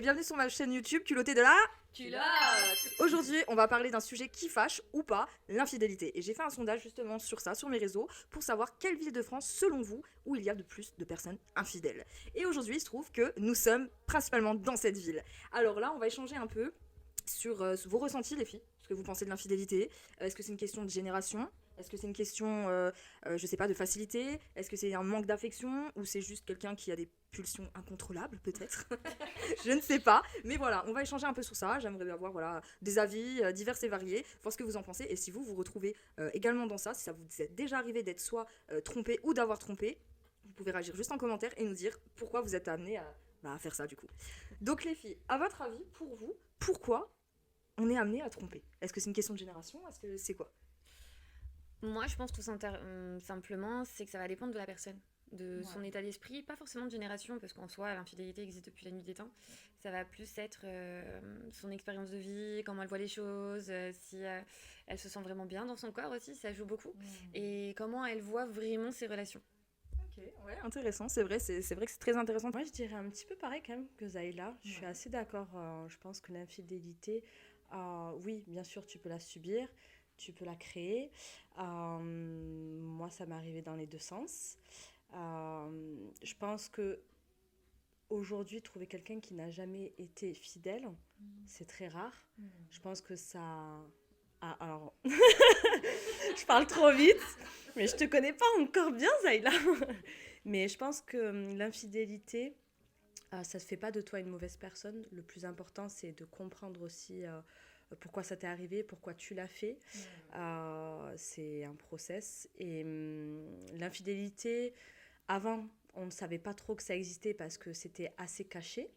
et bienvenue sur ma chaîne YouTube Culotté de la Culotte. Aujourd'hui, on va parler d'un sujet qui fâche ou pas, l'infidélité. Et j'ai fait un sondage justement sur ça, sur mes réseaux, pour savoir quelle ville de France, selon vous, où il y a le plus de personnes infidèles. Et aujourd'hui, il se trouve que nous sommes principalement dans cette ville. Alors là, on va échanger un peu sur vos ressentis, les filles. Ce que vous pensez de l'infidélité. Est-ce que c'est une question de génération ? Est-ce que c'est une question, je sais pas, de facilité ? Est-ce que c'est un manque d'affection ? Ou c'est juste quelqu'un qui a des pulsions incontrôlables, peut-être ? Je ne sais pas. Mais voilà, on va échanger un peu sur ça. J'aimerais avoir des avis divers et variés, voir ce que vous en pensez. Et si vous vous retrouvez également dans ça, si ça vous est déjà arrivé d'être soit trompé ou d'avoir trompé, vous pouvez réagir juste en commentaire et nous dire pourquoi vous êtes amené à faire ça du coup. Donc les filles, à votre avis, pour vous, pourquoi on est amené à tromper ? Est-ce que c'est une question de génération ? Est-ce que c'est quoi ? Moi, je pense tout simplement, c'est que ça va dépendre de la personne, de son état d'esprit, pas forcément de génération, parce qu'en soi, l'infidélité existe depuis la nuit des temps. Ça va plus être son expérience de vie, comment elle voit les choses, si elle se sent vraiment bien dans son corps aussi, ça joue beaucoup, et comment elle voit vraiment ses relations. Ok, ouais, intéressant, c'est vrai que c'est très intéressant. Moi, je dirais un petit peu pareil quand même que Zahila. Je suis assez d'accord. Je pense que l'infidélité, oui, bien sûr, tu peux la subir, tu peux la créer. Moi, ça m'est arrivé dans les deux sens. Je pense que aujourd'hui, trouver quelqu'un qui n'a jamais été fidèle, c'est très rare. Je pense que ça... Ah, alors, je parle trop vite, mais je te connais pas encore bien, Zahila. Mais je pense que l'infidélité, ça ne fait pas de toi une mauvaise personne. Le plus important, c'est de comprendre aussi pourquoi ça t'est arrivé, pourquoi tu l'as fait. C'est un process. Et l'infidélité, avant, on ne savait pas trop que ça existait parce que c'était assez caché.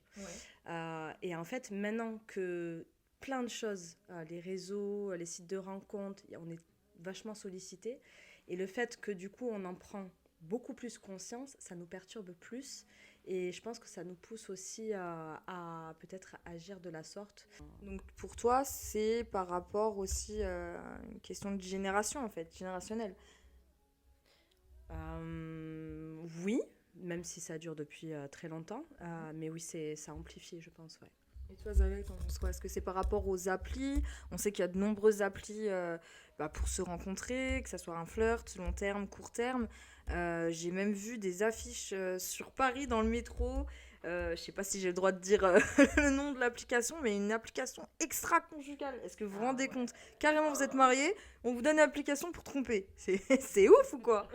Et en fait, maintenant que plein de choses, les réseaux, les sites de rencontres, on est vachement sollicité. Et le fait que du coup, on en prend beaucoup plus conscience, ça nous perturbe plus. Et je pense que ça nous pousse aussi à peut-être agir de la sorte. Donc pour toi, c'est par rapport aussi à une question de génération en fait, générationnelle. Oui, même si ça dure depuis très longtemps. Mais oui, ça amplifie, je pense, ouais. Et toi, Zalek, t'en penses quoi ? Est-ce que c'est par rapport aux applis ? On sait qu'il y a de nombreuses applis pour se rencontrer, que ce soit un flirt, long terme, court terme. J'ai même vu des affiches sur Paris dans le métro. Je sais pas si j'ai le droit de dire le nom de l'application, mais une application extra-conjugale. Est-ce que vous vous rendez compte ? Carrément, vous êtes mariés, on vous donne une application pour tromper. C'est ouf ou quoi ?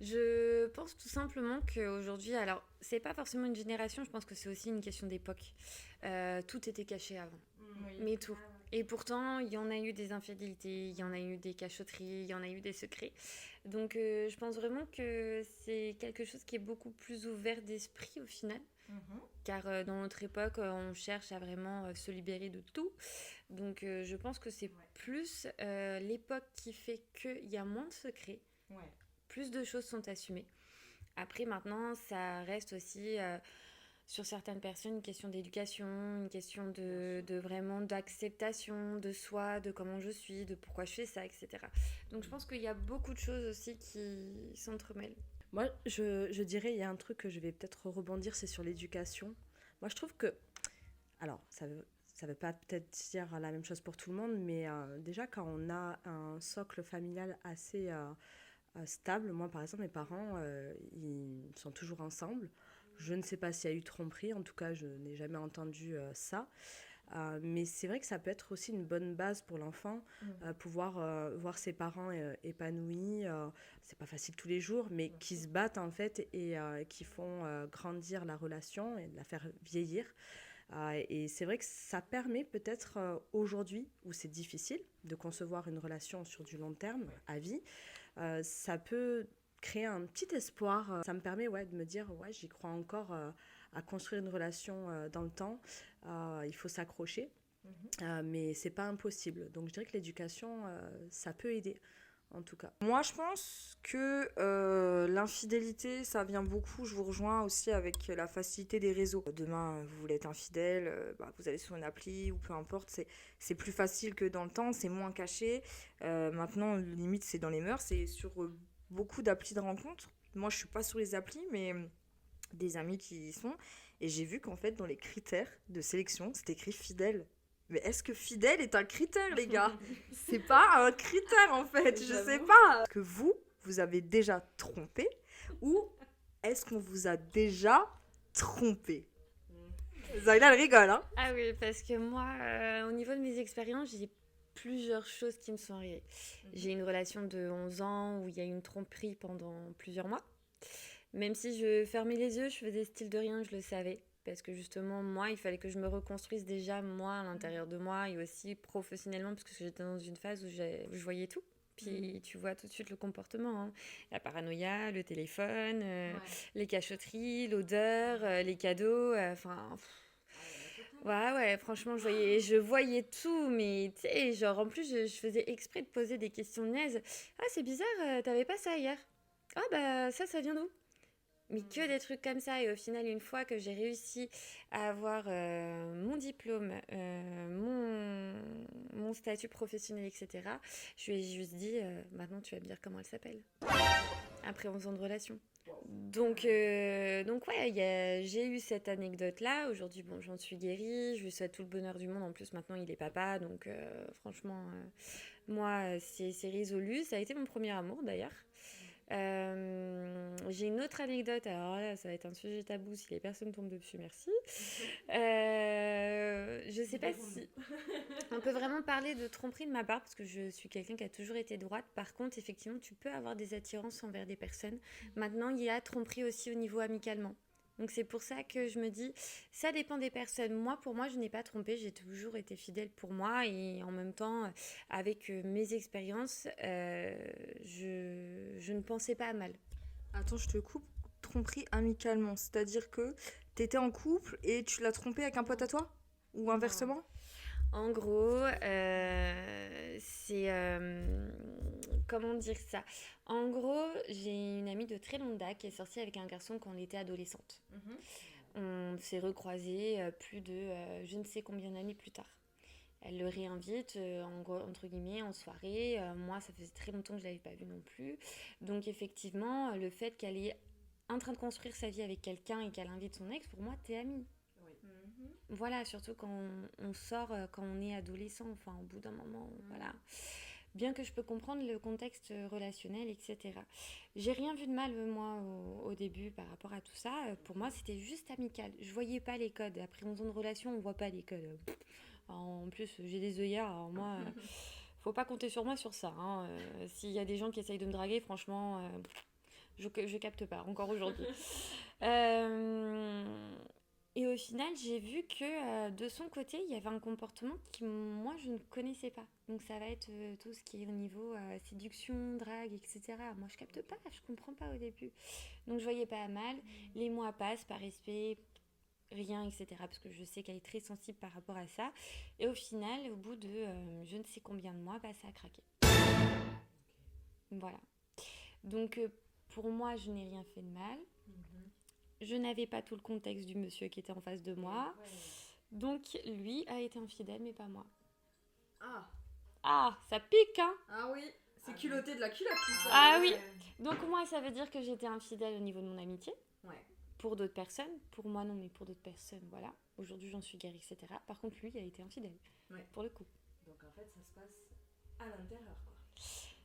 Je pense tout simplement qu'aujourd'hui, alors c'est pas forcément une génération, je pense que c'est aussi une question d'époque. Tout était caché avant, mais tout. Et pourtant, il y en a eu des infidélités, il y en a eu des cachotteries, il y en a eu des secrets. Donc je pense vraiment que c'est quelque chose qui est beaucoup plus ouvert d'esprit au final. Car dans notre époque, on cherche à vraiment se libérer de tout. Donc je pense que c'est plus l'époque qui fait qu'il y a moins de secrets. Plus de choses sont assumées. Après, maintenant, ça reste aussi, sur certaines personnes, une question d'éducation, une question de vraiment d'acceptation de soi, de comment je suis, de pourquoi je fais ça, etc. Donc, je pense qu'il y a beaucoup de choses aussi qui s'entremêlent. Moi, je dirais, il y a un truc que je vais peut-être rebondir, c'est sur l'éducation. Moi, je trouve que... Alors, ça veut pas peut-être dire la même chose pour tout le monde, mais déjà, quand on a un socle familial assez... stable. Moi, par exemple, mes parents, ils sont toujours ensemble. Je ne sais pas s'il y a eu tromperie. En tout cas, je n'ai jamais entendu ça. Mais c'est vrai que ça peut être aussi une bonne base pour l'enfant, pouvoir voir ses parents épanouis. C'est pas facile tous les jours, mais qui se battent en fait et qui font grandir la relation et la faire vieillir. Et c'est vrai que ça permet peut-être aujourd'hui, où c'est difficile de concevoir une relation sur du long terme, à vie, ça peut créer un petit espoir. Ça me permet de me dire, j'y crois encore à construire une relation dans le temps. Il faut s'accrocher, mais c'est pas impossible. Donc je dirais que l'éducation, ça peut aider. En tout cas. Moi, je pense que l'infidélité, ça vient beaucoup, je vous rejoins aussi avec la facilité des réseaux. Demain, vous voulez être infidèle, vous allez sur une appli ou peu importe, c'est plus facile que dans le temps, c'est moins caché. Maintenant, limite, c'est dans les mœurs, c'est sur beaucoup d'applis de rencontres. Moi, je suis pas sur les applis, mais des amis qui y sont. et j'ai vu qu'en fait, dans les critères de sélection, c'était écrit fidèle. Mais est-ce que fidèle est un critère, les gars? C'est pas un critère, en fait, je sais pas. Est-ce que vous avez déjà trompé ou est-ce qu'on vous a déjà trompé? Zayla, elle rigole, hein? Ah oui, parce que moi, au niveau de mes expériences, j'ai plusieurs choses qui me sont arrivées. J'ai une relation de 11 ans où il y a eu une tromperie pendant plusieurs mois. Même si je fermais les yeux, je faisais style de rien, je le savais. Parce que justement, moi, il fallait que je me reconstruise déjà, moi, à l'intérieur de moi, et aussi professionnellement, parce que j'étais dans une phase où je voyais tout. Puis tu vois tout de suite le comportement, hein. La paranoïa, le téléphone, les cachotteries, l'odeur, les cadeaux, ouais, franchement, je voyais tout, mais tu sais, genre, en plus, je faisais exprès de poser des questions niaises. Ah, c'est bizarre, t'avais pas ça hier? Ah, bah, ça vient d'où? Mais que des trucs comme ça. Et au final, une fois que j'ai réussi à avoir mon diplôme, mon statut professionnel, etc., je lui ai juste dit, maintenant tu vas me dire comment elle s'appelle. Après 11 ans de relation. Donc ouais, j'ai eu cette anecdote-là. Aujourd'hui, bon, j'en suis guérie. Je lui souhaite tout le bonheur du monde. En plus, maintenant, il est papa. Donc franchement, moi, c'est résolu. Ça a été mon premier amour, d'ailleurs. J'ai une autre anecdote, alors là ça va être un sujet tabou si les personnes tombent dessus, merci. Je sais pas si on peut vraiment parler de tromperie de ma part parce que je suis quelqu'un qui a toujours été droite. Par contre, effectivement, tu peux avoir des attirances envers des personnes. Maintenant, il y a tromperie aussi au niveau amicalement. Donc c'est pour ça que je me dis, ça dépend des personnes. Moi, pour moi, je n'ai pas trompé, j'ai toujours été fidèle pour moi et en même temps, avec mes expériences, je ne pensais pas à mal. Attends, je te coupe. Tromperie amicalement, c'est-à-dire que t'étais en couple et tu l'as trompé avec un pote à toi? Ou inversement? En gros, c'est... comment dire ça? En gros, j'ai une amie de très longue date qui est sortie avec un garçon quand on était adolescente. On s'est recroisés plus de je ne sais combien d'années plus tard. Elle le réinvite, entre guillemets, en soirée. Moi, ça faisait très longtemps que je ne l'avais pas vu non plus. Donc, effectivement, le fait qu'elle est en train de construire sa vie avec quelqu'un et qu'elle invite son ex, pour moi, t'es amie. Voilà, surtout quand on sort, quand on est adolescent, enfin, au bout d'un moment, voilà. Bien que je peux comprendre le contexte relationnel, etc. J'ai rien vu de mal, moi, au début, par rapport à tout ça. Pour moi, c'était juste amical. Je voyais pas les codes. Après 11 ans de relation, on voit pas les codes. En plus, j'ai des œillères, alors moi, faut pas compter sur moi sur ça, hein. S'il y a des gens qui essayent de me draguer, franchement, je capte pas, encore aujourd'hui. Et au final, j'ai vu que de son côté, il y avait un comportement qui, moi, je ne connaissais pas. Donc ça va être tout ce qui est au niveau séduction, drague, etc. Moi, je capte pas, je comprends pas au début. Donc je voyais pas mal. Les mois passent, par respect, rien, etc. Parce que je sais qu'elle est très sensible par rapport à ça. Et au final, au bout de je ne sais combien de mois, ça a craqué. Voilà. Donc pour moi, je n'ai rien fait de mal. Je n'avais pas tout le contexte du monsieur qui était en face de moi. Donc, lui a été infidèle, mais pas moi. Ah, ça pique, hein? Ah oui, c'est culotté de la culotte, tout ça. Ah oui. Donc, moi, ça veut dire que j'étais infidèle au niveau de mon amitié. Ouais. Pour d'autres personnes. Pour moi, non, mais pour d'autres personnes, voilà. Aujourd'hui, j'en suis guérie, etc. Par contre, lui, il a été infidèle. Ouais. Pour le coup. Donc, en fait, ça se passe à l'intérieur, quoi.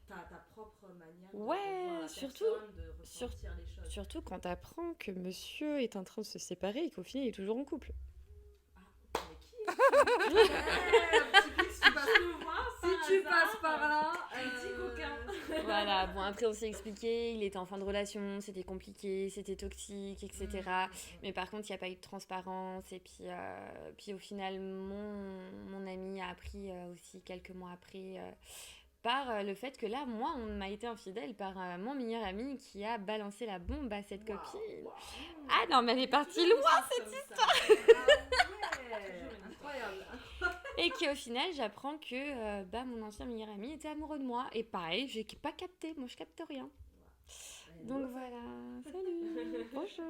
Ta propre manière de voir la surtout, personne, de ressentir les choses. Surtout quand t'apprends que monsieur est en train de se séparer et qu'au final il est toujours en couple. Ah, mais qui est si tu passes par là, petit coquin. Voilà, bon après on s'est expliqué, il était en fin de relation, c'était compliqué, c'était toxique, etc. Mais par contre il n'y a pas eu de transparence et puis au final mon ami a appris aussi quelques mois après... par le fait que là, moi, on m'a été infidèle par mon meilleur ami qui a balancé la bombe à cette copine. Ah non, mais elle est partie loin, cette histoire. Incroyable. Et qu'au final, j'apprends que mon ancien meilleur ami était amoureux de moi. Et pareil, j'ai pas capté, moi je capte rien. Donc voilà, salut, bonjour.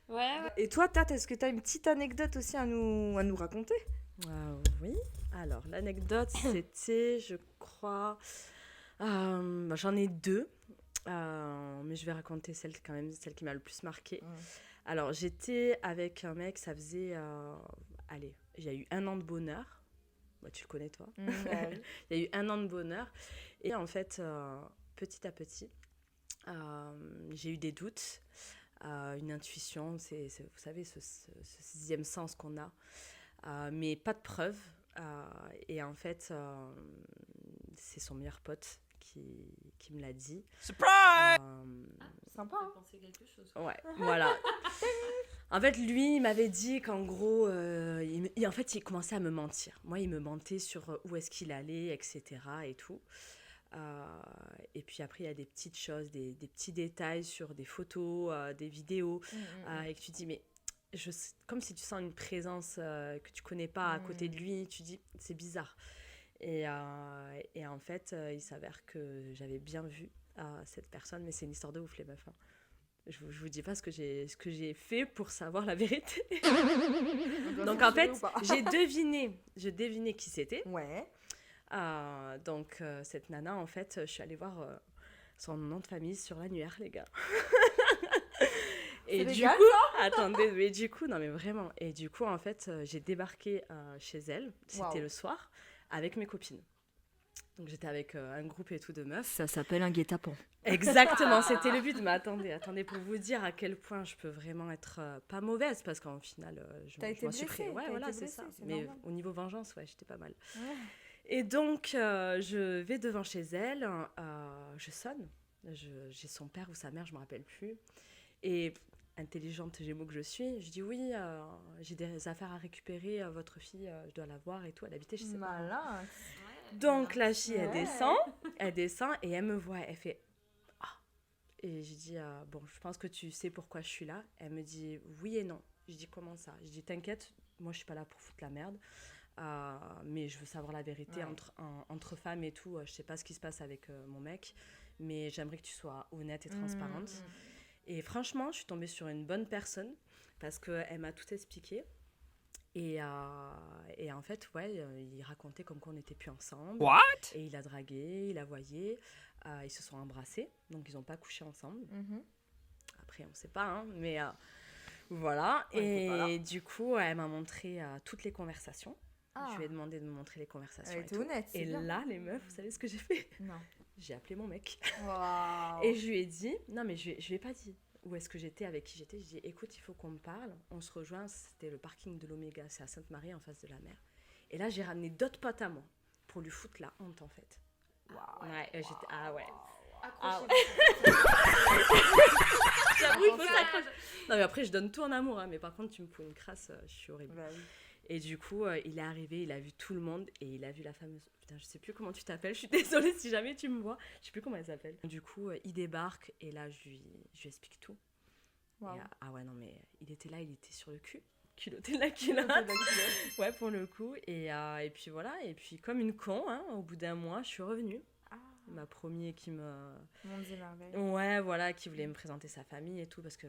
Ouais. Et toi, Tat, est-ce que tu as une petite anecdote aussi à nous raconter? Oui, alors l'anecdote c'était, je crois, j'en ai deux. Mais je vais raconter celle qui m'a le plus marquée. Alors, j'étais avec un mec, ça faisait... allez, il y a eu 1 an de bonheur. Bah, tu le connais, toi. Ouais. Il y a eu 1 an de bonheur. Et en fait, petit à petit, j'ai eu des doutes, une intuition, vous savez, ce 6e sens qu'on a, mais pas de preuves. Et en fait, c'est son meilleur pote qui me l'a dit. Surprise! Sympa. Ça pensait quelque chose. Ouais, voilà. En fait, lui, il m'avait dit qu'en gros, en fait, il commençait à me mentir. Moi, il me mentait sur où est-ce qu'il allait, etc. et tout. Et puis après, il y a des petites choses, des petits détails sur des photos, des vidéos, et que tu dis, mais comme si tu sens une présence que tu connais pas à côté de lui, tu dis, c'est bizarre. Et en fait, il s'avère que j'avais bien vu cette personne, mais c'est une histoire de ouf, les meufs. Hein. Je vous dis pas ce que j'ai fait pour savoir la vérité. Donc en fait, j'ai deviné qui c'était. Ouais. Donc cette nana, en fait, je suis allée voir son nom de famille sur l'annuaire, les gars. Et du coup, attendez, mais du coup, non mais vraiment. Et du coup, en fait, j'ai débarqué chez elle, c'était le soir, avec mes copines. Donc j'étais avec un groupe et tout de meufs. Ça s'appelle un guet-apens. Exactement, c'était le but. Mais attendez, pour vous dire à quel point je peux vraiment être pas mauvaise, parce qu'en final, je m'en suis pris. Ouais, voilà, c'est ça. Mais normal. Au niveau vengeance, ouais, j'étais pas mal. Ouais. Et donc, je vais devant chez elle, je sonne. J'ai son père ou sa mère, je me rappelle plus. Et intelligente gémeaux que je suis, je dis oui, j'ai des affaires à récupérer, votre fille, je dois la voir et tout. Elle habitait chez ses parents. Malin. Donc la fille, elle descend et elle me voit, elle fait « Ah !» Et je dis bon, je pense que tu sais pourquoi je suis là. Elle me dit oui et non. Je dis comment ça? Je dis t'inquiète, moi je suis pas là pour foutre la merde, mais je veux savoir la vérité entre femmes et tout. Je sais pas ce qui se passe avec mon mec, mais j'aimerais que tu sois honnête et transparente. Et franchement, je suis tombée sur une bonne personne parce qu'elle m'a tout expliqué. Et en fait, ouais, il racontait comme qu'on n'était plus ensemble. What? Et il a dragué, il a voyé, ils se sont embrassés, donc ils n'ont pas couché ensemble. Après, on ne sait pas, hein, mais voilà. Et du coup, elle m'a montré toutes les conversations. Je lui ai demandé de me montrer les conversations. Elle était honnête, c'est bien. Là, les meufs, vous savez ce que j'ai fait? Non. J'ai appelé mon mec. Wow. Et je lui ai dit, non mais je lui ai pas dit où est-ce que j'étais, avec qui j'étais. Je lui ai dit, écoute, il faut qu'on me parle. On se rejoint, c'était le parking de l'Oméga, c'est à Sainte-Marie, en face de la mer. Et là, j'ai ramené d'autres potes à moi pour lui foutre la honte, en fait. Wow. Ouais, j'étais, ah ouais. Accrochez-vous. J'avoue, il faut s'accrocher. Non mais après, je donne tout en amour, hein, mais par contre, tu me fous une crasse, je suis horrible. Bah oui. Et du coup, il est arrivé, il a vu tout le monde et il a vu la fameuse... Putain, je sais plus comment tu t'appelles, je suis désolée si jamais tu me vois. Je sais plus comment elle s'appelle. Du coup, il débarque et là, je lui explique tout. Wow. Et, ah ouais, non mais il était là, il était sur le cul. Culotté de la culotte. Ouais, pour le coup. Et puis voilà, et puis comme une con, hein, au bout d'1 mois, je suis revenue. Il m'a promis qu'il me... Mon Dieu, merveille. Ouais, voilà, qu'il voulait me présenter sa famille et tout, parce que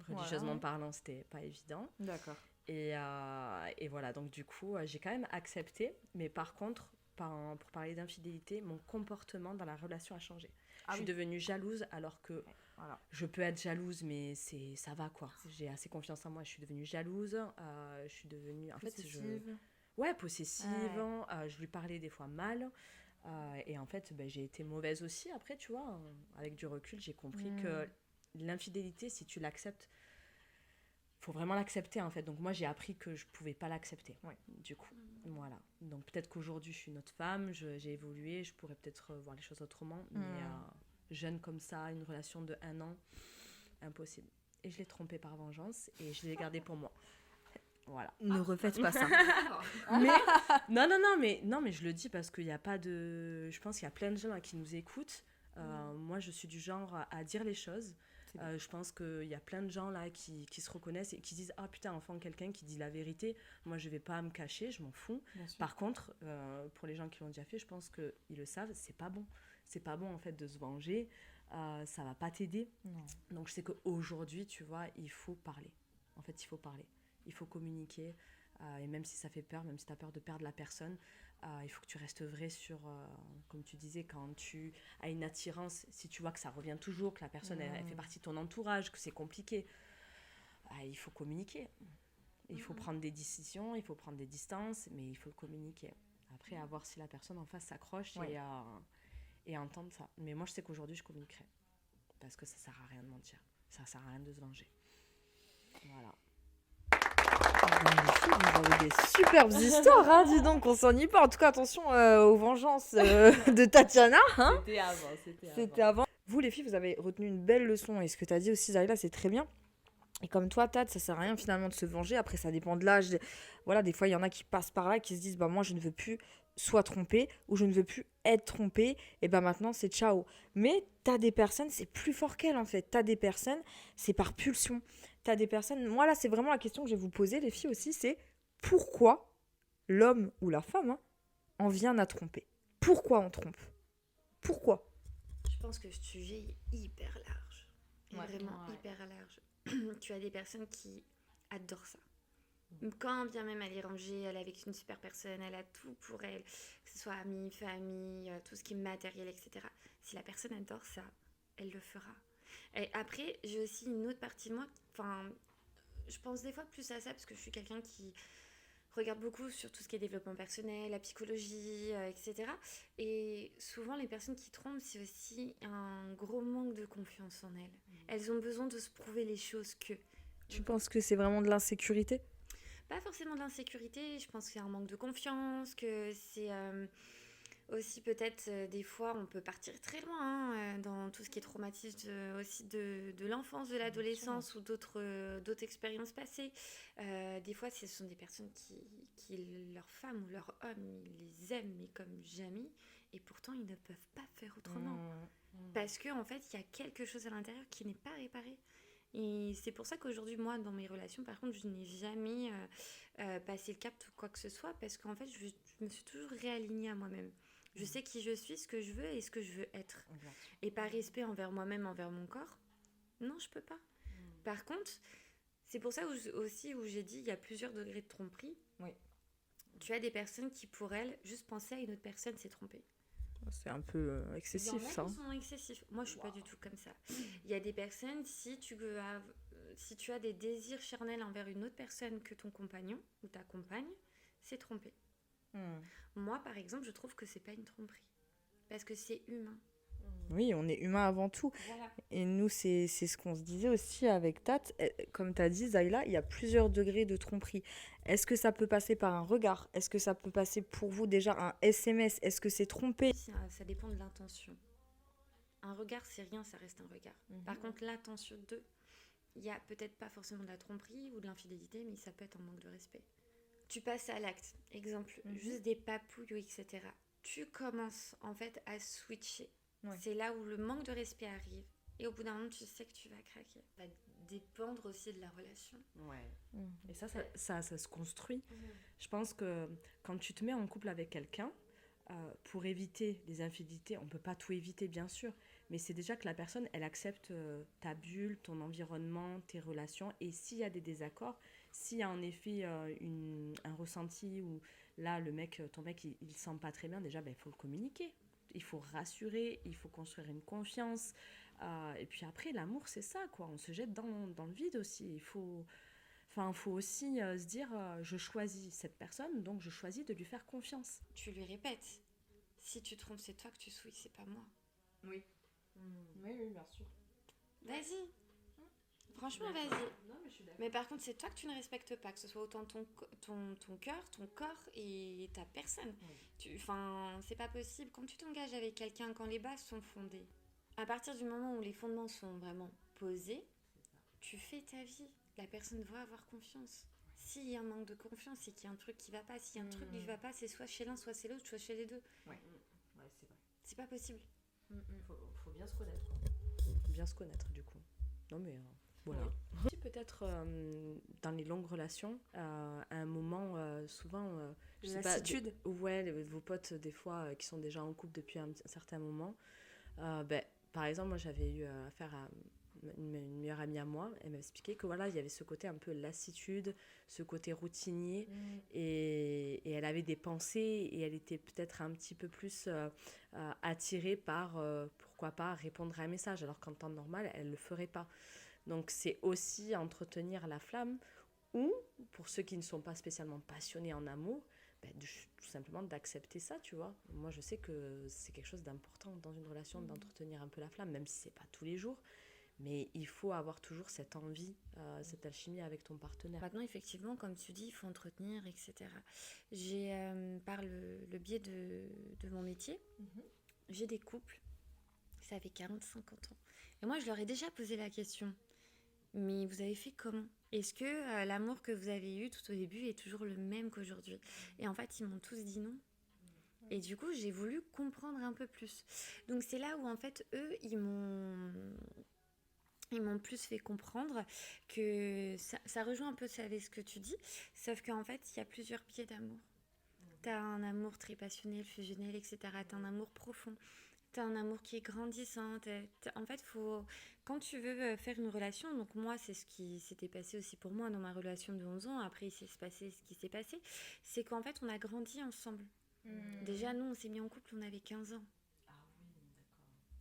religieusement parlant, c'était pas évident. D'accord. Et voilà, donc du coup, j'ai quand même accepté, mais par contre, pour parler d'infidélité, mon comportement dans la relation a changé. Je suis devenue jalouse, alors que je peux être jalouse, mais ça va quoi. J'ai assez confiance en moi, je suis devenue jalouse, je suis devenue... En possessive. Possessive, je lui parlais des fois mal, et en fait, j'ai été mauvaise aussi. Après, tu vois, avec du recul, j'ai compris que l'infidélité, si tu l'acceptes, faut vraiment l'accepter en fait. Donc moi j'ai appris que je pouvais pas l'accepter. Du coup, voilà. Donc peut-être qu'aujourd'hui je suis une autre femme, j'ai évolué, je pourrais peut-être voir les choses autrement, mais jeune comme ça, une relation de 1 an, impossible. Et je l'ai trompé par vengeance et je l'ai gardé pour moi. Voilà. Ne refaites pas ça. Mais non mais je le dis parce qu'il y a pas de... Je pense qu'il y a plein de gens là, qui nous écoutent. Moi je suis du genre à dire les choses. Je pense qu'il y a plein de gens là qui se reconnaissent et qui disent « Ah putain, enfin quelqu'un qui dit la vérité, moi je vais pas me cacher, je m'en fous. » Par contre, pour les gens qui l'ont déjà fait, je pense qu'ils le savent, c'est pas bon. C'est pas bon en fait de se venger, ça va pas t'aider. Non. Donc je sais qu'aujourd'hui, tu vois, il faut parler. En fait, il faut parler. Il faut communiquer. Et même si ça fait peur, même si tu as peur de perdre la personne, il faut que tu restes vrai sur, comme tu disais, quand tu as une attirance, si tu vois que ça revient toujours, que la personne elle fait partie de ton entourage, que c'est compliqué, il faut communiquer. Il faut prendre des décisions, il faut prendre des distances, mais il faut communiquer. Après, à voir si la personne en face s'accroche et entendre ça. Mais moi, je sais qu'aujourd'hui, je communiquerai. Parce que ça sert à rien de mentir. Ça sert à rien de se venger. Voilà. Les filles, vous avez des superbes histoires, hein, dis donc, on s'ennuie pas. En tout cas, attention aux vengeances de Tatiana. Hein. C'était avant. Vous, les filles, vous avez retenu une belle leçon. Et ce que tu as dit aussi, Zahila, c'est très bien. Et comme toi, Tat, ça sert à rien finalement de se venger. Après, ça dépend de l'âge. Voilà, des fois, il y en a qui passent par là, qui se disent, bah moi, je ne veux plus soit tromper ou je ne veux plus être trompée. Et bah maintenant, c'est ciao. Mais t'as des personnes, c'est plus fort qu'elles en fait. T'as des personnes, c'est par pulsion. T'as des personnes. Moi, là, c'est vraiment la question que je vais vous poser, les filles aussi, c'est pourquoi l'homme ou la femme en vient à tromper. Pourquoi on trompe? Pourquoi? Je pense que ce sujet est hyper large. Vraiment hyper large. Tu as des personnes qui adorent ça. Quand bien même elle est rangée, elle est avec une super personne, elle a tout pour elle, que ce soit amis, famille, tout ce qui est matériel, etc. Si la personne adore ça, elle le fera. Et après, j'ai aussi une autre partie de moi, je pense des fois plus à ça parce que je suis quelqu'un qui regarde beaucoup sur tout ce qui est développement personnel, la psychologie, etc. Et souvent, les personnes qui trompent, c'est aussi un gros manque de confiance en elles. Elles ont besoin de se prouver les choses que... Tu penses que c'est vraiment de l'insécurité? Pas forcément de l'insécurité, je pense que c'est un manque de confiance, que c'est aussi peut-être des fois on peut partir très loin dans tout ce qui est traumatisme aussi de l'enfance, de l'adolescence ou d'autres expériences passées. Des fois ce sont des personnes qui leur femme ou leur homme, ils les aiment mais comme jamais et pourtant ils ne peuvent pas faire autrement. Parce qu'en fait il y a quelque chose à l'intérieur qui n'est pas réparé. Et c'est pour ça qu'aujourd'hui, moi, dans mes relations, par contre, je n'ai jamais passé le cap de quoi que ce soit parce qu'en fait, je me suis toujours réalignée à moi-même. Je sais qui je suis, ce que je veux et ce que je veux être. Et par respect envers moi-même, envers mon corps, non, je peux pas. Par contre, c'est pour ça aussi où j'ai dit il y a plusieurs degrés de tromperie. Oui. Tu as des personnes qui, pour elles, juste penser à une autre personne, c'est tromper. C'est un peu excessif, ça. Ils sont excessifs. Moi, je suis pas du tout comme ça. Il y a des personnes, si tu as des désirs charnels envers une autre personne que ton compagnon ou ta compagne, c'est tromper. Moi, par exemple, je trouve que c'est pas une tromperie. Parce que c'est humain. Oui, on est humain avant tout. Voilà. Et nous, c'est ce qu'on se disait aussi avec Tat. Comme tu as dit, Zahila, il y a plusieurs degrés de tromperie. Est-ce que ça peut passer par un regard? Est-ce que ça peut passer pour vous déjà un SMS? Est-ce que c'est tromper? Ça dépend de l'intention. Un regard, c'est rien, ça reste un regard. Par contre, l'intention il y a peut-être pas forcément de la tromperie ou de l'infidélité, mais ça peut être un manque de respect. Tu passes à l'acte. Exemple, juste des papouilles, etc. Tu commences en fait à switcher. Ouais. C'est là où le manque de respect arrive. Et au bout d'un moment, tu sais que tu vas craquer. Ça va dépendre aussi de la relation. Ouais. Et ça se construit. Je pense que quand tu te mets en couple avec quelqu'un, pour éviter les infidélités, on ne peut pas tout éviter, bien sûr, mais c'est déjà que la personne, elle accepte ta bulle, ton environnement, tes relations. Et s'il y a des désaccords, s'il y a en effet un ressenti où là, ton mec, il ne sent pas très bien, déjà, il faut le communiquer. Il faut rassurer, il faut construire une confiance. Et puis après, l'amour, c'est ça, quoi. On se jette dans le vide aussi. Il faut aussi se dire, je choisis cette personne, donc je choisis de lui faire confiance. Tu lui répètes, si tu trompes, c'est toi que tu souilles, c'est pas moi. Oui. Oui, bien sûr. Vas-y. Franchement, vas-y. Non, mais je suis d'accord. Mais par contre, c'est toi que tu ne respectes pas, que ce soit autant ton cœur, ton corps et ta personne. Oui. C'est pas possible. Quand tu t'engages avec quelqu'un, quand les bases sont fondées, à partir du moment où les fondements sont vraiment posés, tu fais ta vie. La personne doit avoir confiance. S'il y a un manque de confiance, c'est qu'il y a un truc qui va pas. S'il y a un truc qui va pas, c'est soit chez l'un, soit chez l'autre, soit chez les deux. Ouais, c'est vrai. C'est pas possible. Faut bien se connaître, quoi. Bien se connaître, du coup. Non, mais voilà. Oui. Peut-être dans les longues relations, à un moment, souvent... lassitude. Vos potes, des fois, qui sont déjà en couple depuis un certain moment. Par exemple, moi, j'avais eu affaire à une meilleure amie à moi, elle m'a expliqué que voilà, il y avait ce côté un peu lassitude, ce côté routinier, et elle avait des pensées, et elle était peut-être un petit peu plus attirée par, pourquoi pas, répondre à un message, alors qu'en temps normal, elle ne le ferait pas. Donc c'est aussi entretenir la flamme, ou, pour ceux qui ne sont pas spécialement passionnés en amour, tout simplement d'accepter ça, tu vois. Moi, je sais que c'est quelque chose d'important dans une relation, d'entretenir un peu la flamme, même si c'est pas tous les jours. Mais il faut avoir toujours cette envie, cette alchimie avec ton partenaire. Maintenant, effectivement, comme tu dis, il faut entretenir, etc. J'ai, par le biais de mon métier, j'ai des couples, ça fait 40-50 ans. Et moi, je leur ai déjà posé la question. Mais vous avez fait comment? Est-ce que l'amour que vous avez eu tout au début est toujours le même qu'aujourd'hui? Et en fait, ils m'ont tous dit non. Et du coup, j'ai voulu comprendre un peu plus. Donc, c'est là où, en fait, eux, ils m'ont plus fait comprendre que ça rejoint un peu avec ce que tu dis, sauf qu'en fait, il y a plusieurs biais d'amour. Tu as un amour très passionnel, fusionnel, etc. Tu as un amour profond. Tu as un amour qui est grandissant. En fait, quand tu veux faire une relation, donc moi, c'est ce qui s'était passé aussi pour moi dans ma relation de 11 ans. Après, il s'est passé ce qui s'est passé. C'est qu'en fait, on a grandi ensemble. Déjà, nous, on s'est mis en couple, on avait 15 ans.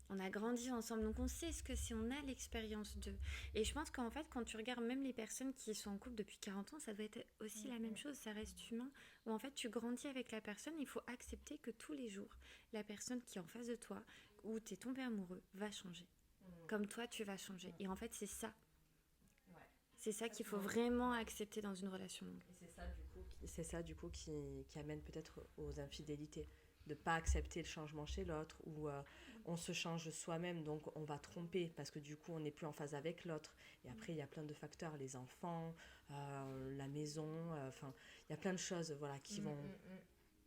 On a grandi ensemble, donc on sait ce que c'est, on a l'expérience d'eux. Et je pense qu'en fait, quand tu regardes même les personnes qui sont en couple depuis 40 ans, ça doit être aussi la même chose, ça reste humain. Où en fait, tu grandis avec la personne, il faut accepter que tous les jours, la personne qui est en face de toi, où tu es tombé amoureux, va changer. Comme toi, tu vas changer. Et en fait, c'est ça. C'est ça qu'il faut vraiment accepter dans une relation longue. Et c'est ça, du coup, qui amène peut-être aux infidélités. De ne pas accepter le changement chez l'autre, ou on se change soi-même, donc on va tromper parce que du coup on n'est plus en phase avec l'autre. Et après il y a plein de facteurs, les enfants, la maison, enfin il y a plein de choses, voilà, qui vont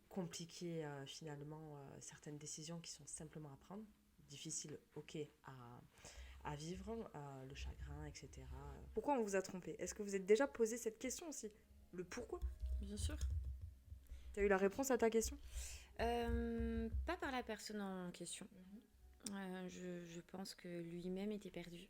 compliquer finalement certaines décisions qui sont simplement à prendre, difficiles, ok, à vivre, le chagrin, etc. Pourquoi on vous a trompé? Est-ce que vous êtes déjà posé cette question aussi? Le pourquoi? Bien sûr. T'as eu la réponse à ta question? Pas par la personne en question. Je pense que lui-même était perdu.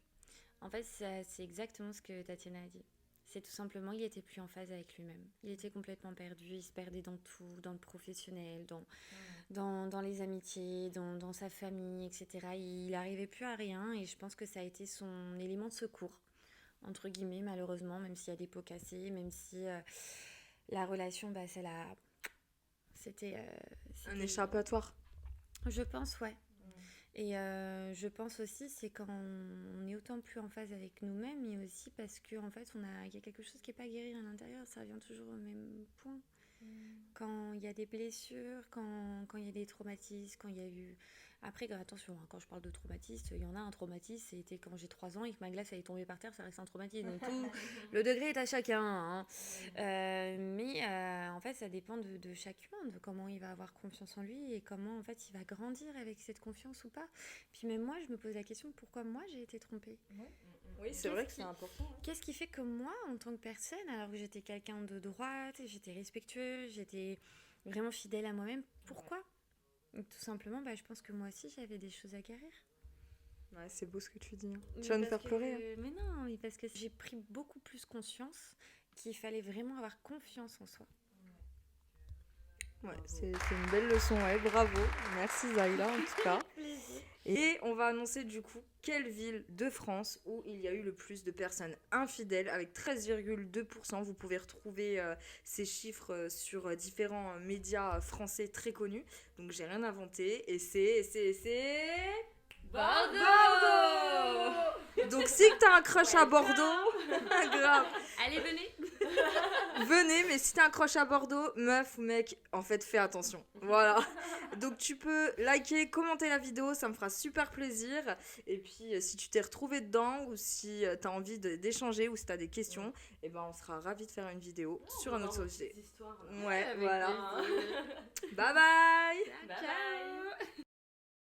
En fait, c'est exactement ce que Tatiana a dit. C'est tout simplement, il était plus en phase avec lui-même. Il était complètement perdu, il se perdait dans tout, dans le professionnel, dans les amitiés, dans sa famille, etc. Il n'arrivait plus à rien, et je pense que ça a été son élément de secours, entre guillemets, malheureusement, même s'il y a des pots cassés, même si la relation, c'était un échappatoire. Je pense, ouais. Et je pense aussi, c'est quand on est autant plus en phase avec nous-mêmes, et aussi parce qu'en fait, il y a quelque chose qui n'est pas guéri à l'intérieur, ça revient toujours au même point. Quand il y a des blessures, quand il y a des traumatismes, quand il y a eu... Après, attention, quand je parle de traumatisme, il y en a un traumatisme, c'était quand j'ai 3 ans et que ma glace est tombée par terre, ça reste un traumatisme. Donc le degré est à chacun. Hein. Mais en fait, ça dépend de chaque humain, de comment il va avoir confiance en lui et comment en fait il va grandir avec cette confiance ou pas. Puis même moi, je me pose la question, pourquoi moi j'ai été trompée? Oui, c'est vrai que c'est important. Hein. Qu'est-ce qui fait que moi, en tant que personne, alors que j'étais quelqu'un de droite, j'étais respectueuse, j'étais vraiment fidèle à moi-même, pourquoi? Tout simplement, je pense que moi aussi, j'avais des choses à guérir. Ouais, c'est beau ce que tu dis. Hein. Tu vas me faire pleurer. Hein. Mais non, parce que j'ai pris beaucoup plus conscience qu'il fallait vraiment avoir confiance en soi. Ouais, c'est une belle leçon, ouais, bravo. Merci Zahila en tout cas. Et on va annoncer du coup quelle ville de France où il y a eu le plus de personnes infidèles avec 13,2%. Vous pouvez retrouver ces chiffres sur différents médias français très connus. Donc j'ai rien inventé et c'est... Bordeaux. Donc si t'as un crush à Bordeaux, grave. Allez, venez. Venez, mais si t'as un crush à Bordeaux, meuf ou mec, en fait, fais attention. Voilà. Donc tu peux liker, commenter la vidéo, ça me fera super plaisir. Et puis si tu t'es retrouvé dedans ou si t'as envie d'échanger ou si t'as des questions, et ben on sera ravis de faire une vidéo sur un autre sujet. Ouais, voilà. Bye bye. Ciao.